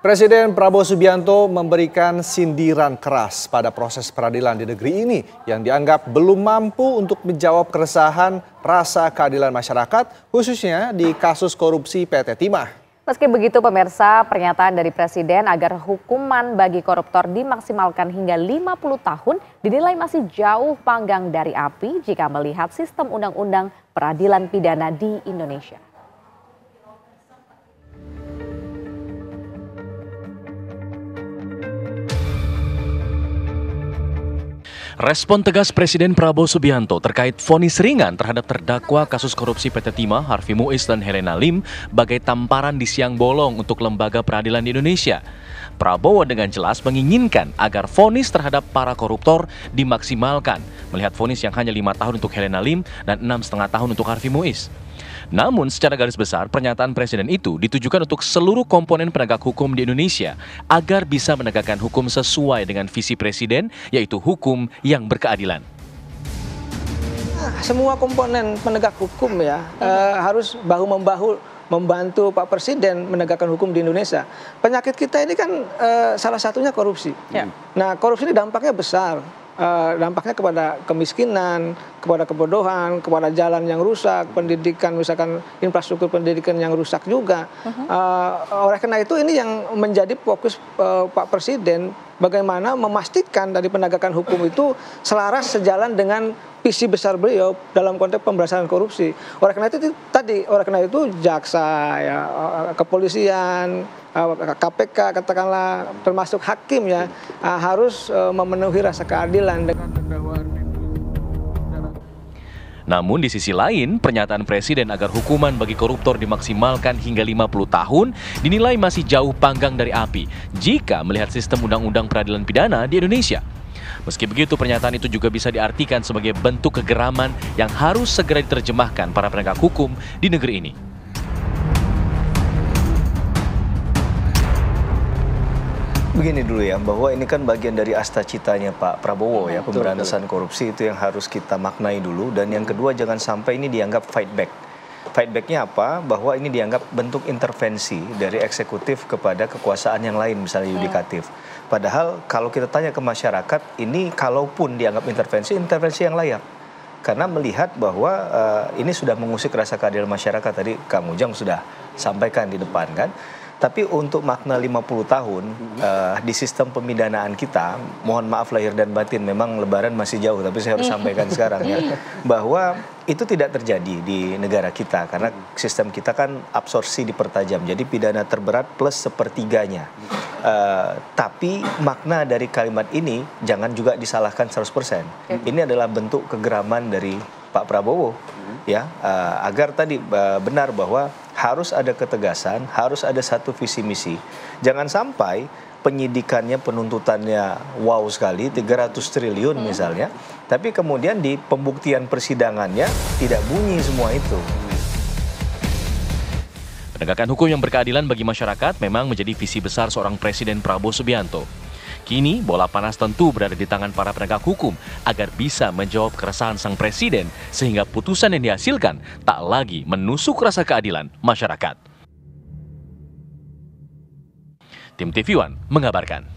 Presiden Prabowo Subianto memberikan sindiran keras pada proses peradilan di negeri ini yang dianggap belum mampu untuk menjawab keresahan rasa keadilan masyarakat, khususnya di kasus korupsi PT Timah. Meski begitu pemirsa, pernyataan dari Presiden agar hukuman bagi koruptor dimaksimalkan hingga 50 tahun dinilai masih jauh panggang dari api jika melihat sistem undang-undang peradilan pidana di Indonesia. Respon tegas Presiden Prabowo Subianto terkait vonis ringan terhadap terdakwa kasus korupsi PT Timah, Harvey Muiz dan Helena Lim bagai tamparan di siang bolong untuk lembaga peradilan di Indonesia. Prabowo dengan jelas menginginkan agar vonis terhadap para koruptor dimaksimalkan, melihat vonis yang hanya 5 tahun untuk Helena Lim dan 6,5 tahun untuk Harvey Muiz. Namun secara garis besar pernyataan Presiden itu ditujukan untuk seluruh komponen penegak hukum di Indonesia agar bisa menegakkan hukum sesuai dengan visi Presiden, yaitu hukum yang berkeadilan. Semua komponen penegak hukum harus bahu-membahu membantu Pak Presiden menegakkan hukum di Indonesia. Penyakit kita ini kan salah satunya korupsi. Nah, korupsi ini dampaknya besar. Dampaknya kepada kemiskinan, kepada kebodohan, kepada jalan yang rusak, pendidikan, misalkan infrastruktur pendidikan yang rusak juga. Oleh karena itu ini yang menjadi fokus Pak Presiden, bagaimana memastikan dari penegakan hukum itu selaras sejalan dengan visi besar beliau dalam konteks pemberantasan korupsi. Oleh karena itu jaksa, kepolisian, KPK katakanlah termasuk hakim harus memenuhi rasa keadilan dengan terdakwa. Namun di sisi lain, pernyataan Presiden agar hukuman bagi koruptor dimaksimalkan hingga 50 tahun dinilai masih jauh panggang dari api jika melihat sistem undang-undang peradilan pidana di Indonesia. Meski begitu, pernyataan itu juga bisa diartikan sebagai bentuk kegeraman yang harus segera diterjemahkan para penegak hukum di negeri ini. Begini dulu ya, bahwa ini kan bagian dari asta-citanya Pak Prabowo ya, pemberantasan korupsi itu yang harus kita maknai dulu. Dan yang kedua, jangan sampai ini dianggap fight back. Fight back-nya apa? Bahwa ini dianggap bentuk intervensi dari eksekutif kepada kekuasaan yang lain, misalnya yudikatif. Padahal kalau kita tanya ke masyarakat, ini kalaupun dianggap intervensi yang layak. Karena melihat bahwa ini sudah mengusik rasa keadilan masyarakat, tadi Kang Ujang sudah sampaikan di depan kan. Tapi untuk makna 50 tahun di sistem pemidanaan kita, mohon maaf lahir dan batin, memang lebaran masih jauh, tapi saya harus sampaikan sekarang ya, bahwa itu tidak terjadi di negara kita, karena sistem kita kan absorpsi dipertajam, jadi pidana terberat plus sepertiganya. Tapi makna dari kalimat ini jangan juga disalahkan 100%. Ini adalah bentuk kegeraman dari Pak Prabowo, ya, agar tadi benar bahwa harus ada ketegasan, harus ada satu visi misi. Jangan sampai penyidikannya, penuntutannya wow sekali, 300 triliun misalnya, tapi kemudian di pembuktian persidangannya tidak bunyi semua itu. Penegakan hukum yang berkeadilan bagi masyarakat memang menjadi visi besar seorang Presiden Prabowo Subianto. Kini bola panas tentu berada di tangan para penegak hukum agar bisa menjawab keresahan sang presiden sehingga putusan yang dihasilkan tak lagi menusuk rasa keadilan masyarakat. Tim TV One mengabarkan.